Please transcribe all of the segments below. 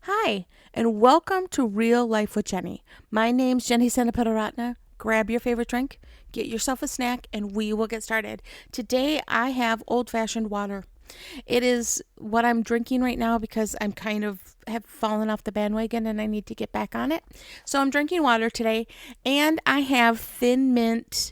Hi, and welcome to Real Life with Jenny. My name's Jenny Senaparatna. Grab your favorite drink, get yourself a snack, and we will get started. Today I have old-fashioned water. It is what I'm drinking right now because I'm kind of have fallen off the bandwagon and I need to get back on it. So I'm drinking water today, and I have thin mint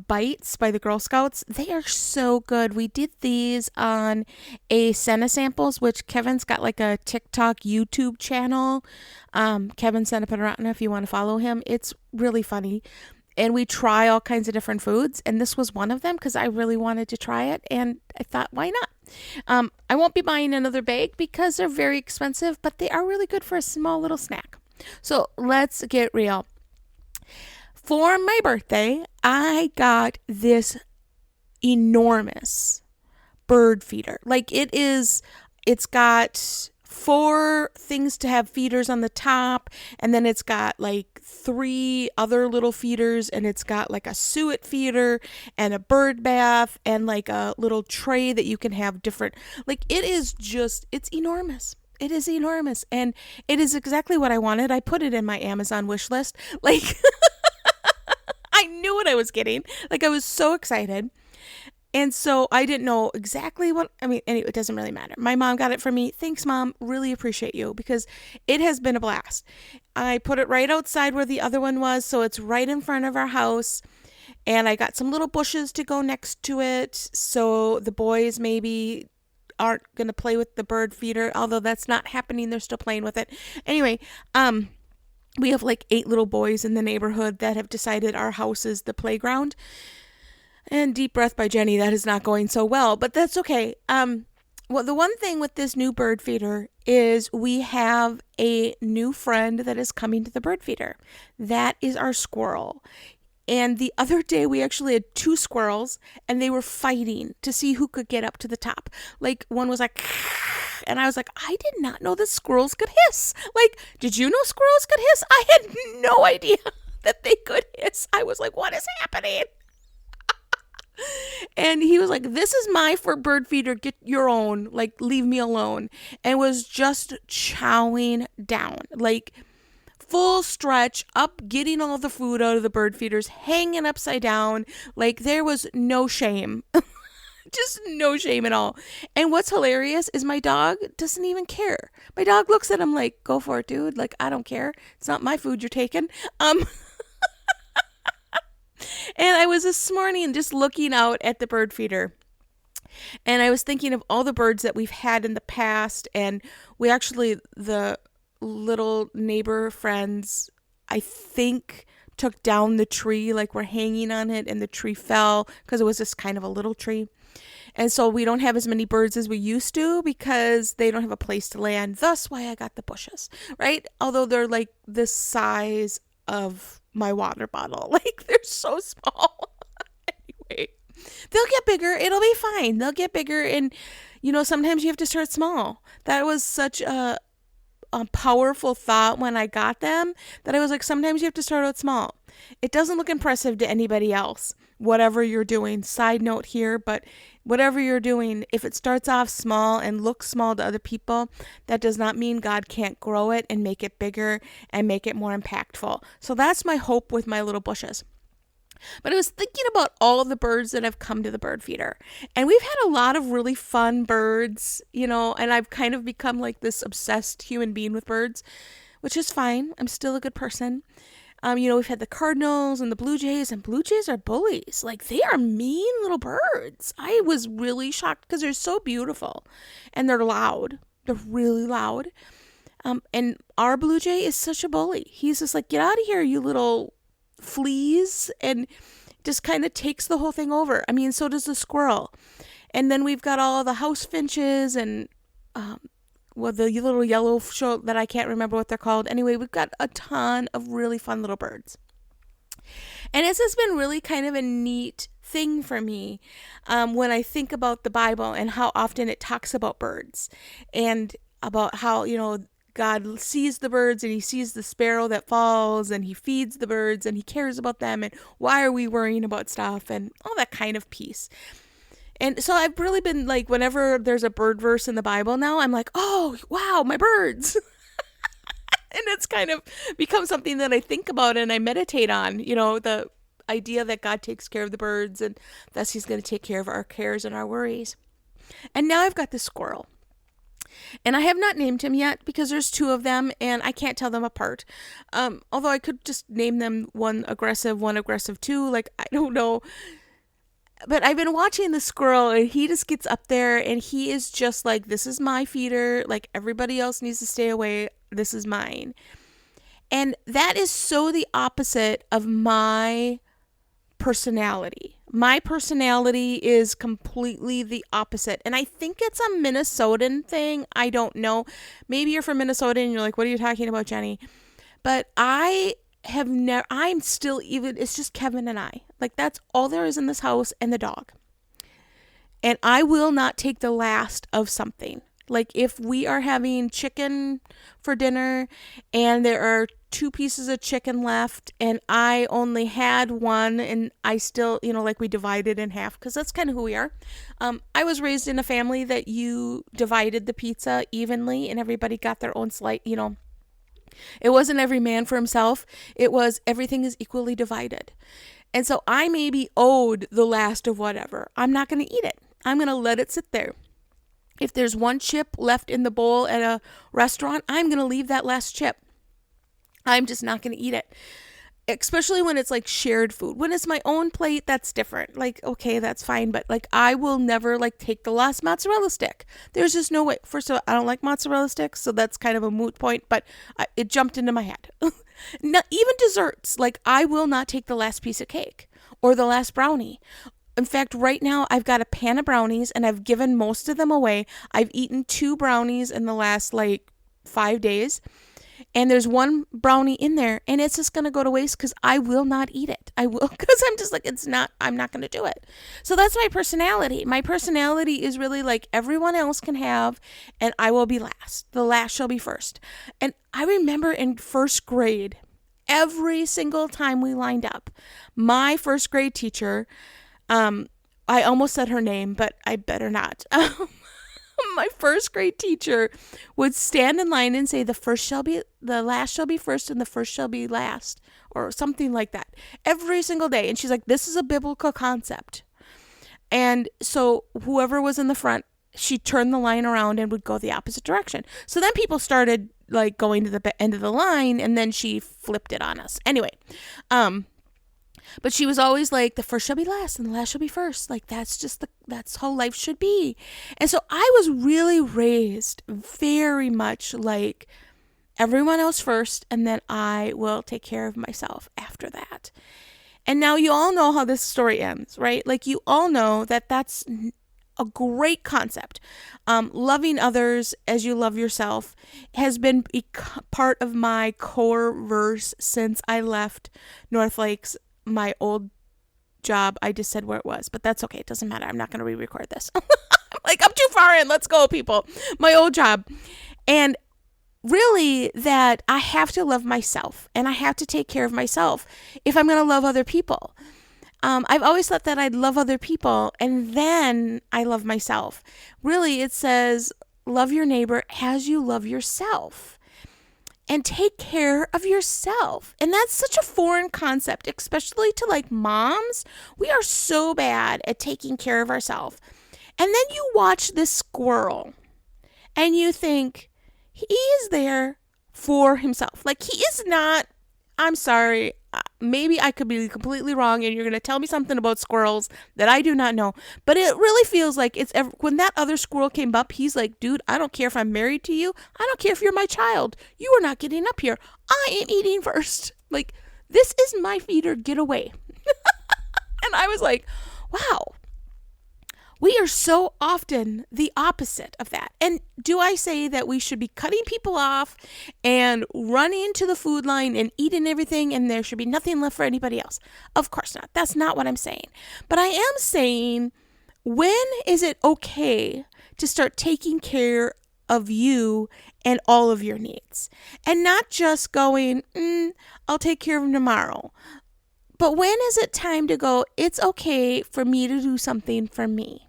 bites by the Girl Scouts. They are so good. We did these on a Senna samples, which Kevin's got like a TikTok YouTube channel. Kevin Senaparatna, if you want to follow him, it's really funny. And we try all kinds of different foods, and this was one of them because I really wanted to try it, and I thought, why not? I won't be buying another bag because they're very expensive, but they are really good for a small little snack. So let's get real. For my birthday, I got this enormous bird feeder. It's got four things to have feeders on the top, and then it's got like three other little feeders, and it's got like a suet feeder and a bird bath and like a little tray that you can have different. It's enormous. It is enormous, and it is exactly what I wanted. I put it in my Amazon wish list. I knew what I was getting. I was so excited. And so I didn't know exactly anyway, it doesn't really matter. My mom got it for me. Thanks, Mom. Really appreciate you because it has been a blast. I put it right outside where the other one was, so it's right in front of our house. And I got some little bushes to go next to it, so the boys maybe aren't going to play with the bird feeder, although that's not happening. They're still playing with it. Anyway, we have like 8 little boys in the neighborhood that have decided our house is the playground. And deep breath by Jenny, that is not going so well, but that's okay. Well, the one thing with this new bird feeder is we have a new friend that is coming to the bird feeder. That is our squirrel. And the other day we actually had 2 squirrels and they were fighting to see who could get up to the top. One was like, and I was like, I did not know that squirrels could hiss. Did you know squirrels could hiss? I had no idea that they could hiss. I was like, what is happening? And he was like, this is my for bird feeder. Get your own. Leave me alone. And was just chowing down. Full stretch up, getting all the food out of the bird feeders, hanging upside down. There was no shame. Just no shame at all. And what's hilarious is my dog doesn't even care. My dog looks at him like, go for it, dude. I don't care. It's not my food you're taking. And I was this morning just looking out at the bird feeder. And I was thinking of all the birds that we've had in the past. And the little neighbor friends, I think, took down the tree. We're hanging on it and the tree fell because it was just kind of a little tree. And so we don't have as many birds as we used to because they don't have a place to land. Thus why I got the bushes, right? Although they're this size of my water bottle. They're so small. Anyway, they'll get bigger. It'll be fine. They'll get bigger. And, sometimes you have to start small. That was such a powerful thought when I got them that I was like, sometimes you have to start out small. It doesn't look impressive to anybody else, whatever you're doing. Side note here, but whatever you're doing, if it starts off small and looks small to other people, that does not mean God can't grow it and make it bigger and make it more impactful. So that's my hope with my little bushes. But I was thinking about all of the birds that have come to the bird feeder. And we've had a lot of really fun birds, and I've kind of become this obsessed human being with birds, which is fine. I'm still a good person. We've had the cardinals and the blue jays, and blue jays are bullies. They are mean little birds. I was really shocked because they're so beautiful and they're loud. They're really loud. And our blue jay is such a bully. He's just like, get out of here, you little fleas, and just kind of takes the whole thing over. So does the squirrel. And then we've got all the house finches and the little yellow show that I can't remember what they're called. Anyway, we've got a ton of really fun little birds. And this has been really kind of a neat thing for me when I think about the Bible and how often it talks about birds and about how, God sees the birds and he sees the sparrow that falls and he feeds the birds and he cares about them and why are we worrying about stuff and all that kind of piece. And so I've really been whenever there's a bird verse in the Bible now, I'm like, oh, wow, my birds. it's kind of become something that I think about and I meditate on, the idea that God takes care of the birds and thus he's going to take care of our cares and our worries. And now I've got this squirrel. And I have not named him yet because there's two of them and I can't tell them apart. Although I could just name them one aggressive two. Like, I don't know. But I've been watching the squirrel and he just gets up there and he is just like, this is my feeder. Like, everybody else needs to stay away. This is mine. And that is so the opposite of my personality. My personality is completely the opposite. And I think it's a Minnesotan thing. I don't know. Maybe you're from Minnesota and you're like, what are you talking about, Jenny? But I'm still it's just Kevin and I. Like, that's all there is in this house and the dog. And I will not take the last of something. Like, if we are having chicken for dinner and there are 2 pieces of chicken left and I only had one and I still, like, we divided in half because that's kind of who we are. I was raised in a family that you divided the pizza evenly and everybody got their own slice, It wasn't every man for himself. It was everything is equally divided. And so I may be owed the last of whatever. I'm not going to eat it. I'm going to let it sit there. If there's one chip left in the bowl at a restaurant, I'm going to leave that last chip. I'm just not going to eat it. Especially when it's like shared food. When it's my own plate, that's different. Like, okay, that's fine. But like, I will never like take the last mozzarella stick. There's just no way. First of all, I don't like mozzarella sticks. So that's kind of a moot point. But it jumped into my head. Not even desserts. Like, I will not take the last piece of cake or the last brownie. In fact, right now I've got a pan of brownies and I've given most of them away. I've eaten 2 brownies in the last 5 days. And there's one brownie in there and it's just going to go to waste because I will not eat it. I will, because I'm just like, I'm not going to do it. So that's my personality. My personality is really like everyone else can have and I will be last. The last shall be first. And I remember in first grade, every single time we lined up, my first grade teacher, I almost said her name, but I better not. My first grade teacher would stand in line and say the last shall be first and the first shall be last, or something like that, every single day. And she's like, this is a biblical concept. And so whoever was in the front, she turned the line around and would go the opposite direction. So then people started like going to the end of the line and then she flipped it on us. Anyway, but she was always like, the first shall be last and the last shall be first. Like, that's how life should be. And so I was really raised very much like everyone else first, and then I will take care of myself after that. And now you all know how this story ends, right? Like, you all know that that's a great concept. Loving others as you love yourself has been a part of my core verse since I left North Lakes, my old job. I just said where it was, but that's okay. It doesn't matter. I'm not going to re-record this. I'm too far in. Let's go, people. My old job. And really that I have to love myself and I have to take care of myself if I'm going to love other people. I've always thought that I'd love other people and then I love myself. Really, it says, love your neighbor as you love yourself. And take care of yourself. And that's such a foreign concept, especially to moms. We are so bad at taking care of ourselves. And then you watch this squirrel and you think, he is there for himself. He is not, I'm sorry, maybe I could be completely wrong and you're going to tell me something about squirrels that I do not know. But it really feels like when that other squirrel came up, he's like, dude, I don't care if I'm married to you. I don't care if you're my child. You are not getting up here. I am eating first. This is my feeder. Get away. And I was like, wow. We are so often the opposite of that. And do I say that we should be cutting people off and running to the food line and eating everything and there should be nothing left for anybody else? Of course not. That's not what I'm saying. But I am saying, when is it okay to start taking care of you and all of your needs? And not just going, I'll take care of them tomorrow. But when is it time to go, it's okay for me to do something for me?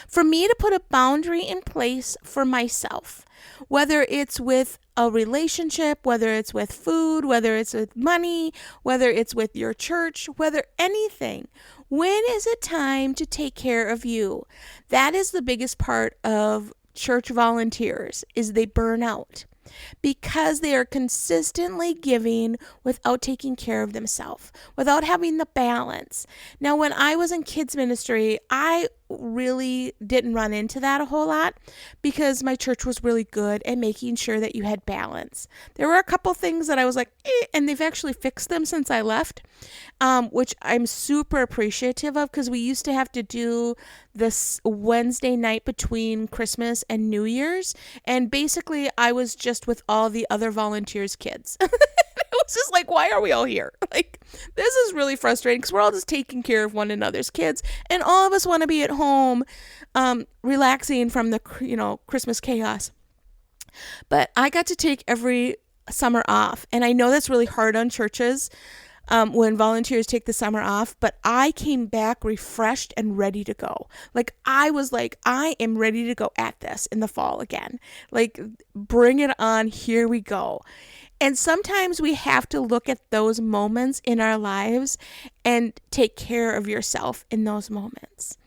For me to put a boundary in place for myself. Whether it's with a relationship, whether it's with food, whether it's with money, whether it's with your church, whether anything. When is it time to take care of you? That is the biggest part of church volunteers, is they burn out because they are consistently giving without taking care of themselves, without having the balance. Now, when I was in kids ministry, I really didn't run into that a whole lot because my church was really good at making sure that you had balance. There were a couple things that I was like, and they've actually fixed them since I left, which I'm super appreciative of, because we used to have to do this Wednesday night between Christmas and New Year's, and basically I was just with all the other volunteers' kids. It was just like, why are we all here? Like, this is really frustrating because we're all just taking care of one another's kids, and all of us want to be at home, relaxing from the, Christmas chaos. But I got to take every summer off, and I know that's really hard on churches when volunteers take the summer off, but I came back refreshed and ready to go. Like, I was like, I am ready to go at this in the fall again. Like, bring it on, here we go. And sometimes we have to look at those moments in our lives and take care of yourself in those moments.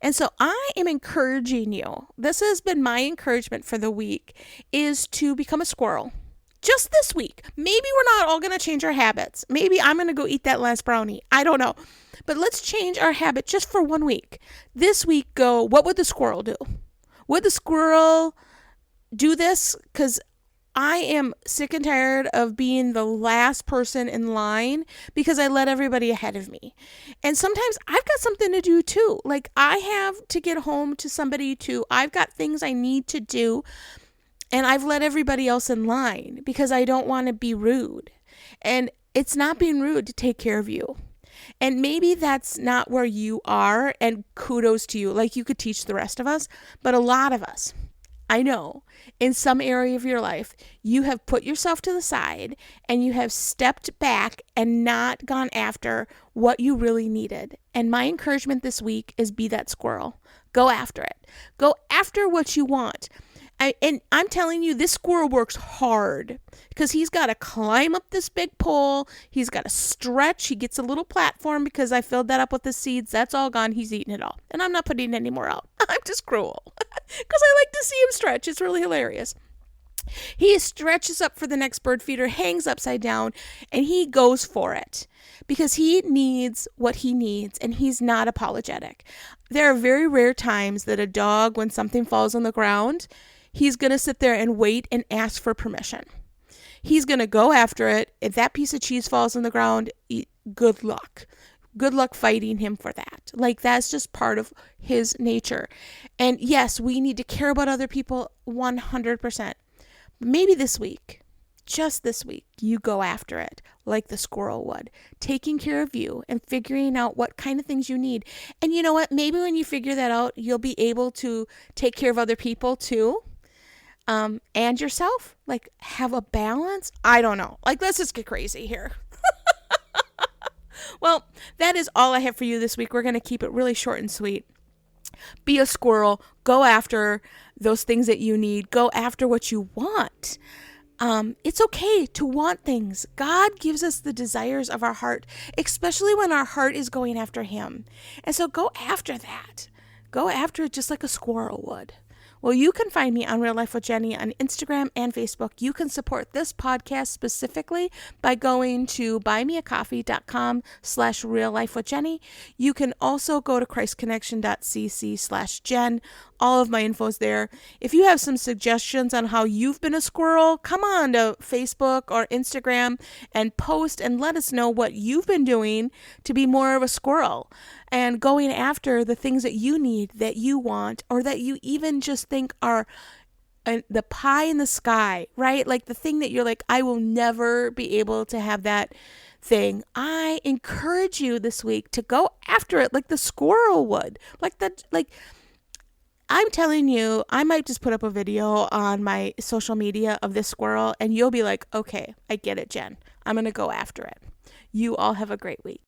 And so I am encouraging you, this has been my encouragement for the week, is to become a squirrel. Just this week. Maybe we're not all going to change our habits. Maybe I'm going to go eat that last brownie. I don't know. But let's change our habit just for 1 week. This week, go, what would the squirrel do? Would the squirrel do this? Because I am sick and tired of being the last person in line because I let everybody ahead of me. And sometimes I've got something to do too. Like, I have to get home to somebody too. I've got things I need to do. And I've let everybody else in line because I don't want to be rude. And it's not being rude to take care of you. And maybe that's not where you are, and kudos to you. Like, you could teach the rest of us, but a lot of us, I know, in some area of your life, you have put yourself to the side and you have stepped back and not gone after what you really needed. And my encouragement this week is, be that squirrel. Go after it. Go after what you want. And I'm telling you, this squirrel works hard because he's got to climb up this big pole. He's got to stretch. He gets a little platform because I filled that up with the seeds. That's all gone. He's eaten it all. And I'm not putting any more out. I'm just cruel because I like to see him stretch. It's really hilarious. He stretches up for the next bird feeder, hangs upside down, and he goes for it because he needs what he needs, and he's not apologetic. There are very rare times that a dog, when something falls on the ground, he's going to sit there and wait and ask for permission. He's going to go after it. If that piece of cheese falls on the ground, good luck. Good luck fighting him for that. Like, that's just part of his nature. And yes, we need to care about other people 100%. Maybe this week, just this week, you go after it like the squirrel would, taking care of you and figuring out what kind of things you need. And you know what? Maybe when you figure that out, you'll be able to take care of other people too. And yourself, like, have a balance. I don't know. Like, let's just get crazy here. Well, that is all I have for you this week. We're going to keep it really short and sweet. Be a squirrel. Go after those things that you need. Go after what you want. It's okay to want things. God gives us the desires of our heart, especially when our heart is going after Him. And so go after that. Go after it just like a squirrel would. Well, you can find me on Real Life with Jenny on Instagram and Facebook. You can support this podcast specifically by going to buymeacoffee.com/reallifewithjenny. You can also go to christconnection.cc/Jen. All of my info is there. If you have some suggestions on how you've been a squirrel, come on to Facebook or Instagram and post and let us know what you've been doing to be more of a squirrel and going after the things that you need, that you want, or that you even just think are the pie in the sky, right? Like the thing that you're like, I will never be able to have that thing. I encourage you this week to go after it like the squirrel would. I'm telling you, I might just put up a video on my social media of this squirrel and you'll be like, okay, I get it, Jen. I'm going to go after it. You all have a great week.